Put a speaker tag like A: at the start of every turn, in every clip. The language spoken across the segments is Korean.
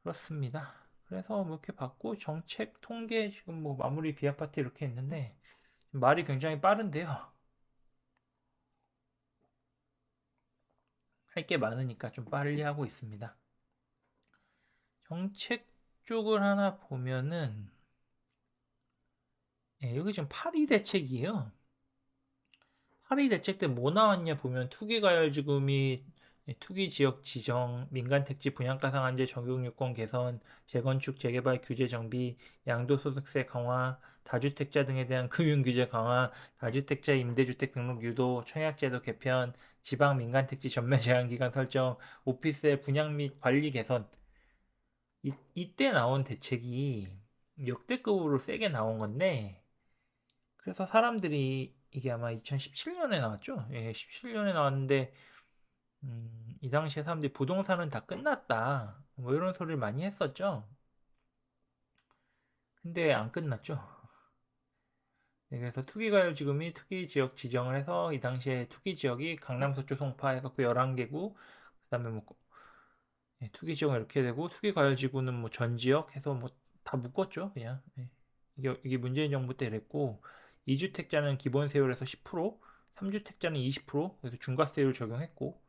A: 그렇습니다. 그래서 뭐 이렇게 받고 정책 통계 지금 뭐 마무리 비아파트 이렇게 했는데 말이 굉장히 빠른데요. 할 게 많으니까 좀 빨리 하고 있습니다. 정책 쪽을 하나 보면은 여기 지금 8위 대책이에요. 8위 대책 때 뭐 나왔냐 보면 투기과열지금이 투기 지역 지정, 민간 택지 분양가 상한제 적용 요건 개선, 재건축 재개발 규제 정비, 양도소득세 강화, 다주택자 등에 대한 금융 규제 강화, 다주택자 임대주택 등록 유도, 청약제도 개편, 지방 민간 택지 전매 제한 기간 설정, 오피스의 분양 및 관리 개선. 이때 나온 대책이 역대급으로 세게 나온 건데, 그래서 사람들이 이게 아마 2017년에 나왔죠? 예, 17년에 나왔는데 이 당시에 사람들이 부동산은 다 끝났다. 뭐 이런 소리를 많이 했었죠. 근데 안 끝났죠. 네, 그래서 투기가열지금이 투기지역 지정을 해서 이 당시에 투기지역이 강남 서초 송파 해갖고 11개구, 그다음에 뭐 투기지역 이렇게 되고 투기과열지구는 뭐 전지역 해서 뭐 다 묶었죠. 그냥 이게 문재인 정부 때 이랬고 2주택자는 기본세율에서 10%, 3주택자는 20% 그래서 중과세율 적용했고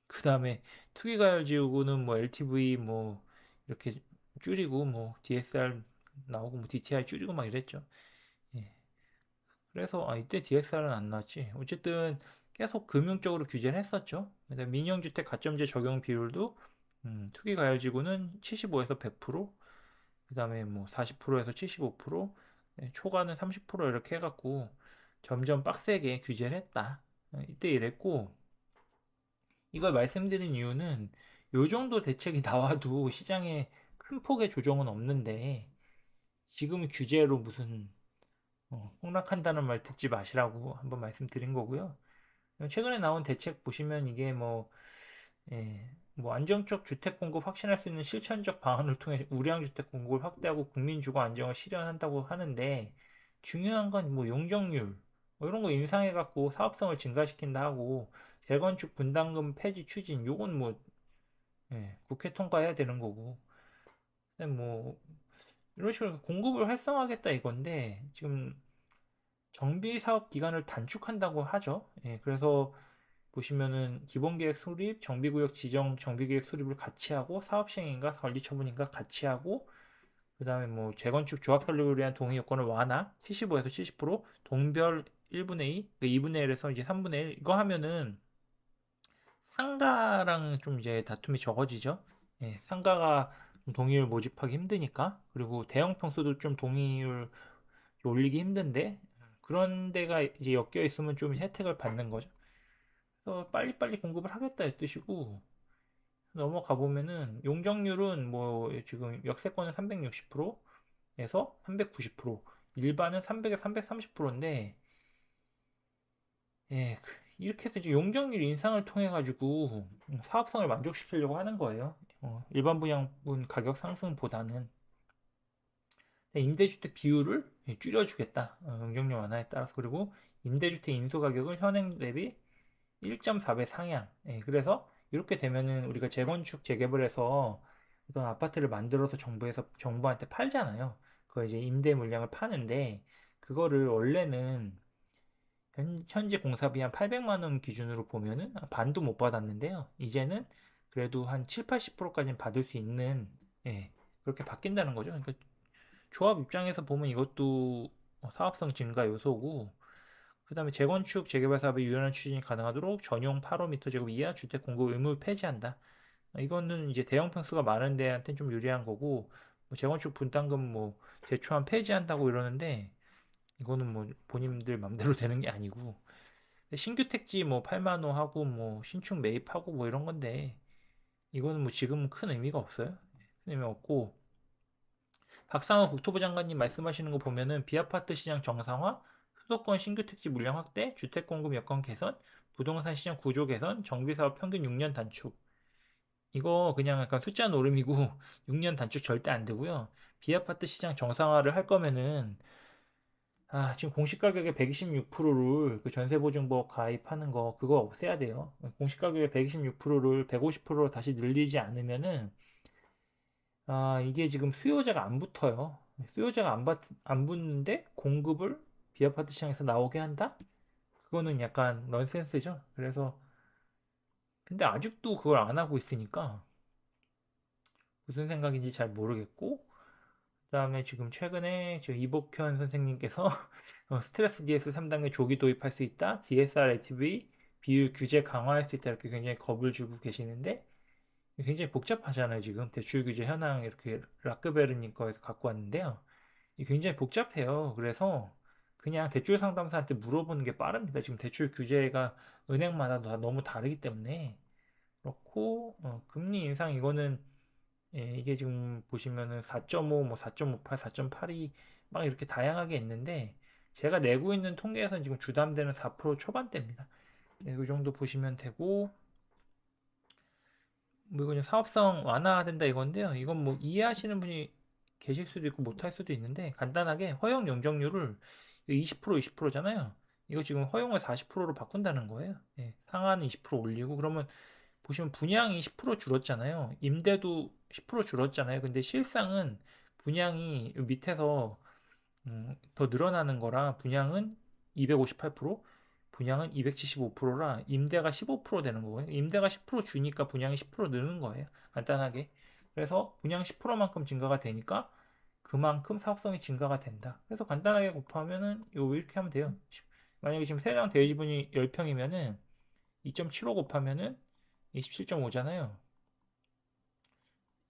A: 그 다음에 투기과열지구는 뭐 LTV 뭐 이렇게 줄이고 뭐 DSR 나오고 뭐 DTI 줄이고 막 이랬죠. 예. 그래서 이때 DSR은 안 나왔지. 어쨌든 계속 금융적으로 규제를 했었죠. 그다음 민영주택 가점제 적용 비율도 투기가열지구는 75에서 100%, 그다음에 뭐 40%에서 75%, 초과는 30% 이렇게 해갖고 점점 빡세게 규제를 했다. 이때 이랬고 이걸 말씀드린 이유는 요 정도 대책이 나와도 시장에 큰 폭의 조정은 없는데 지금 규제로 무슨 폭락한다는 말 듣지 마시라고 한번 말씀드린 거고요. 최근에 나온 대책 보시면 이게 뭐, 뭐 안정적 주택 공급 확신할 수 있는 실천적 방안을 통해 우량 주택 공급을 확대하고 국민 주거 안정을 실현한다고 하는데 중요한 건 뭐 용적률 뭐 이런 거 인상해 갖고 사업성을 증가시킨다 하고 재건축 분담금 폐지 추진 요건 뭐 국회 통과해야 되는 거고 근데 뭐 이런 식으로 공급을 활성화하겠다 이건데 지금 정비 사업 기간을 단축한다고 하죠. 그래서 보시면은 기본계획 수립, 정비구역 지정, 정비계획 수립을 같이 하고 사업 시행인가 관리처분인가 같이 하고 그 다음에 뭐 재건축 조합 설립을 위한 동의 요건을 완화 75에서 70% 동별 1분의 2, 2분의 1에서 이제 3분의 1 이거 하면은 상가랑 좀 이제 다툼이 적어지죠. 상가가 동의율 모집하기 힘드니까 그리고 대형 평수도 좀 동의율 올리기 힘든데 그런 데가 이제 엮여 있으면 좀 혜택을 받는 거죠. 그래서 빨리빨리 공급을 하겠다 이 뜻이고 넘어가 보면은 용적률은 뭐 지금 역세권은 360%에서 390%, 일반은 300에서 330%인데 이렇게 해서 이제 용적률 인상을 통해 가지고 사업성을 만족시키려고 하는 거예요. 일반 분양분 가격 상승보다는 임대주택 비율을 줄여주겠다. 용적률 완화에 따라서 그리고 임대주택 인수 가격을 현행 대비 1.4배 상향. 그래서 이렇게 되면은 우리가 재건축 재개발해서 어떤 아파트를 만들어서 정부한테 팔잖아요. 그거 이제 임대 물량을 파는데 그거를 원래는 현재 공사비 한 800만 원 기준으로 보면은 반도 못 받았는데요. 이제는 그래도 한 7, 80%까지는 받을 수 있는 그렇게 바뀐다는 거죠. 그러니까 조합 입장에서 보면 이것도 사업성 증가 요소고 그 다음에 재건축, 재개발 사업의 유연한 추진이 가능하도록 전용 8호미터 제곱 이하 주택 공급 의무를 폐지한다. 이거는 이제 대형 평수가 많은 데한테는 좀 유리한 거고, 뭐 재건축 분담금 뭐 제초안 폐지한다고 이러는데, 이거는 뭐 본인들 맘대로 되는 게 아니고, 신규 택지 뭐 8만 호 하고 뭐 신축 매입하고 뭐 이런 건데, 이거는 뭐 지금 큰 의미가 없어요. 큰 의미 없고, 박상호 국토부 장관님 말씀하시는 거 보면은 비아파트 시장 정상화, 수도권 신규 택지 물량 확대, 주택 공급 여건 개선, 부동산 시장 구조 개선, 정비 사업 평균 6년 단축. 이거 그냥 약간 숫자 노름이고 6년 단축 절대 안 되고요. 비아파트 시장 정상화를 할 거면은 지금 공시 가격의 126%를 그 전세보증법 가입하는 거 그거 없애야 돼요. 공시 가격의 126%를 150%로 다시 늘리지 않으면은 이게 지금 수요자가 안 붙어요. 수요자가 안 붙는데 공급을 비아파트 시장에서 나오게 한다? 그거는 약간 넌센스죠. 그래서 근데 아직도 그걸 안 하고 있으니까 무슨 생각인지 잘 모르겠고, 그다음에 지금 최근에 저 이복현 선생님께서 스트레스 DS 3단계 조기 도입할 수 있다. DSR HV 비율 규제 강화할 수 있다. 이렇게 굉장히 겁을 주고 계시는데 굉장히 복잡하잖아요. 지금 대출 규제 현황 이렇게 라크베르님 거에서 갖고 왔는데요. 이게 굉장히 복잡해요. 그래서 그냥 대출 상담사한테 물어보는 게 빠릅니다. 지금 대출 규제가 은행마다 다 너무 다르기 때문에. 그렇고 금리 인상 이거는, 이게 지금 보시면은 4.5, 뭐 4.58, 4.82 막 이렇게 다양하게 있는데 제가 내고 있는 통계에서는 지금 주담대는 4% 초반대입니다. 네, 이 정도 보시면 되고, 뭐 이건 사업성 완화된다 이건데요. 이건 뭐 이해하시는 분이 계실 수도 있고 못할 수도 있는데 간단하게 허용 용적률을 20% 20%잖아요. 이거 지금 허용을 40%로 바꾼다는 거예요. 상한 20% 올리고, 그러면 보시면 분양이 10% 줄었잖아요. 임대도 10% 줄었잖아요. 근데 실상은 분양이 밑에서 더 늘어나는 거라, 분양은 258%, 분양은 275%라 임대가 15% 되는 거고요. 임대가 10% 주니까 분양이 10% 느는 거예요. 간단하게. 그래서 분양 10%만큼 증가가 되니까 그만큼 사업성이 증가가 된다. 그래서 간단하게 곱하면은 이렇게 하면 돼요. 만약에 지금 세당 대지분이 10평이면은 2.75 곱하면은 27.5잖아요.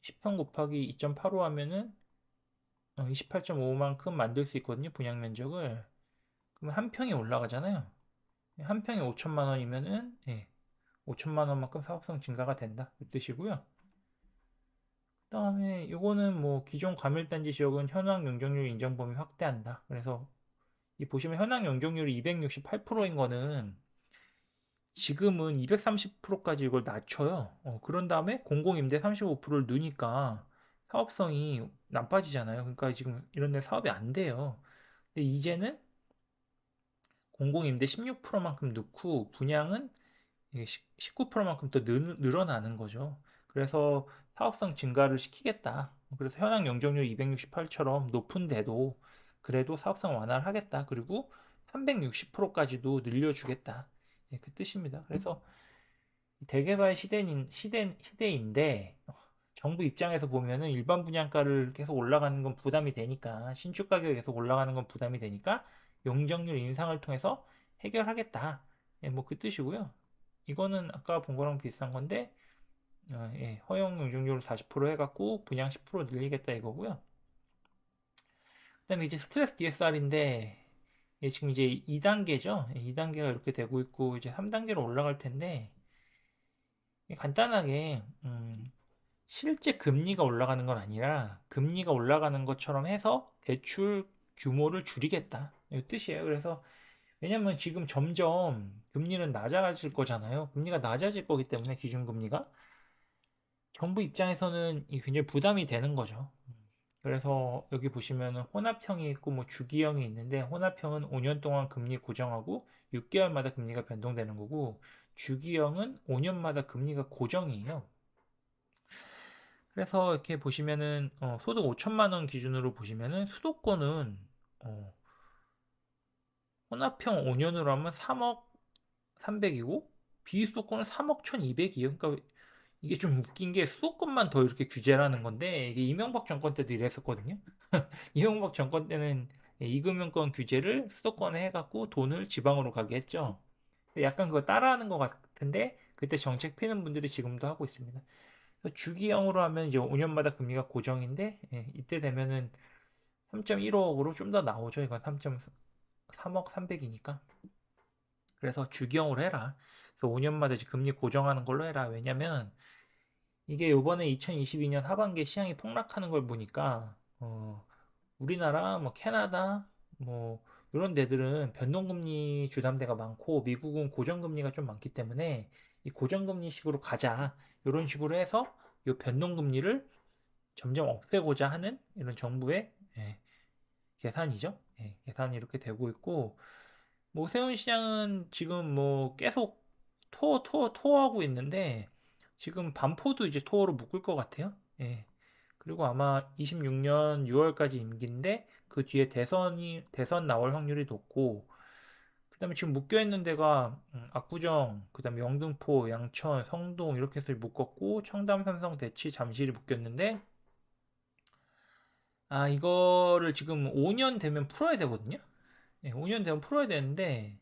A: 10평 곱하기 2.85 하면은 28.5만큼 만들 수 있거든요. 분양 면적을. 그럼 한 평이 올라가잖아요. 한 평에 5천만 원이면은 5천만 원만큼 사업성 증가가 된다. 그 뜻이고요. 그다음에 이거는 뭐 기존 과밀단지 지역은 현황 용적률 인정 범위 확대한다. 그래서 이 보시면 현황 용적률이 268%인 거는 지금은 230%까지 이걸 낮춰요. 그런 다음에 공공임대 35%를 넣으니까 사업성이 나빠지잖아요. 그러니까 지금 이런 데 사업이 안 돼요. 근데 이제는 공공임대 16%만큼 넣고 분양은 19%만큼 더 늘어나는 거죠. 그래서 사업성 증가를 시키겠다. 그래서 현황 용적률 268처럼 높은데도 그래도 사업성 완화를 하겠다. 그리고 360%까지도 늘려주겠다. 그 뜻입니다. 그래서 대개발 시대인데 정부 입장에서 보면은 일반 분양가를 계속 올라가는 건 부담이 되니까, 신축 가격이 계속 올라가는 건 부담이 되니까 용적률 인상을 통해서 해결하겠다. 뭐 그 뜻이고요. 이거는 아까 본 거랑 비슷한 건데, 허용 용적률 40% 해갖고 분양 10% 늘리겠다 이거고요. 그다음에 이제 스트레스 DSR인데 지금 이제 2단계죠. 2단계가 이렇게 되고 있고 이제 3단계로 올라갈 텐데, 간단하게 실제 금리가 올라가는 건 아니라 금리가 올라가는 것처럼 해서 대출 규모를 줄이겠다 이 뜻이에요. 그래서 왜냐면 지금 점점 금리는 낮아질 거잖아요. 금리가 낮아질 거기 때문에 기준금리가 정부 입장에서는 굉장히 부담이 되는 거죠. 그래서 여기 보시면 혼합형이 있고 뭐 주기형이 있는데, 혼합형은 5년 동안 금리 고정하고 6개월마다 금리가 변동되는 거고, 주기형은 5년마다 금리가 고정이에요. 그래서 이렇게 보시면은 소득 5천만 원 기준으로 보시면은 수도권은 혼합형 5년으로 하면 3억 300이고 비수도권은 3억 1200이에요. 그러니까 이게 좀 웃긴 게 수도권만 더 이렇게 규제라는 건데, 이게 이명박 정권 때도 이랬었거든요. 이명박 정권 때는 이금융권 규제를 수도권에 해갖고 돈을 지방으로 가게 했죠. 약간 그거 따라하는 것 같은데 그때 정책 피는 분들이 지금도 하고 있습니다. 주기형으로 하면 이제 5년마다 금리가 고정인데, 이때 되면은 3.15억으로 좀 더 나오죠. 이건 3.3억 300이니까. 그래서 주기형으로 해라. 그래서 5년마다 이제 금리 고정하는 걸로 해라. 왜냐면 이게 요번에 2022년 하반기에 시장이 폭락하는 걸 보니까 우리나라, 뭐 캐나다, 뭐 이런 데들은 변동금리 주담대가 많고 미국은 고정금리가 좀 많기 때문에 이 고정금리식으로 가자. 이런 식으로 해서 이 변동금리를 점점 없애고자 하는 이런 정부의 계산이죠. 계산이 이렇게 되고 있고, 뭐 세운시장은 지금 뭐 계속 토하고 있는데 지금 반포도 이제 토어로 묶을 것 같아요. 그리고 아마 26년 6월까지 임기인데 그 뒤에 대선 나올 확률이 높고, 그다음에 지금 묶여 있는 데가 압구정, 그다음에 영등포, 양천, 성동 이렇게 해서 묶었고, 청담, 삼성, 대치, 잠실이 묶였는데, 이거를 지금 5년 되면 풀어야 되거든요. 네, 5년 되면 풀어야 되는데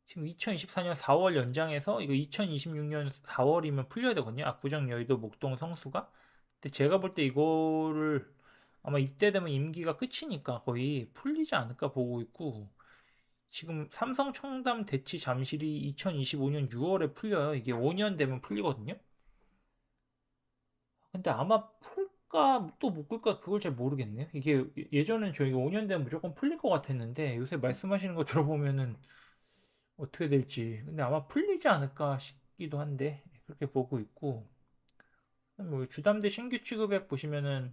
A: 지금 2024년 4월 연장해서 이거 2026년 4월이면 풀려야 되거든요. 압구정, 여의도, 목동, 성수가. 근데 제가 볼 때 이거를 아마 이때 되면 임기가 끝이니까 거의 풀리지 않을까 보고 있고, 지금 삼성, 청담, 대치, 잠실이 2025년 6월에 풀려요. 이게 5년 되면 풀리거든요. 근데 아마 풀까 또 못 풀까 그걸 잘 모르겠네요. 이게 예전엔 저희가 5년 되면 무조건 풀릴 것 같았는데 요새 말씀하시는 거 들어보면은 어떻게 될지. 근데 아마 풀리지 않을까 싶기도 한데 그렇게 보고 있고, 뭐 주담대 신규 취급액 보시면은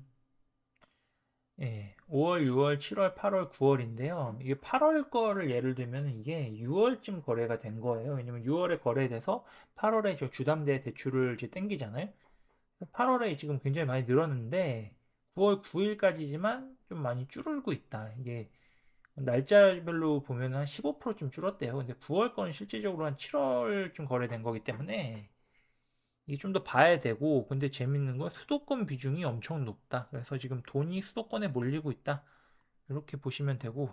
A: 5월, 6월, 7월, 8월, 9월인데요. 이게 8월 거를 예를 들면 이게 6월쯤 거래가 된 거예요. 왜냐면 6월에 거래돼서 8월에 저 주담대 대출을 이제 땡기잖아요. 8월에 지금 굉장히 많이 늘었는데 9월 9일까지지만 좀 많이 줄고 있다. 이게 날짜별로 보면 한 15%좀 줄었대요. 근데 9월 거는 실질적으로 한 7월쯤 거래된 거기 때문에 이게 좀 더 봐야 되고, 근데 재밌는 건 수도권 비중이 엄청 높다. 그래서 지금 돈이 수도권에 몰리고 있다. 이렇게 보시면 되고,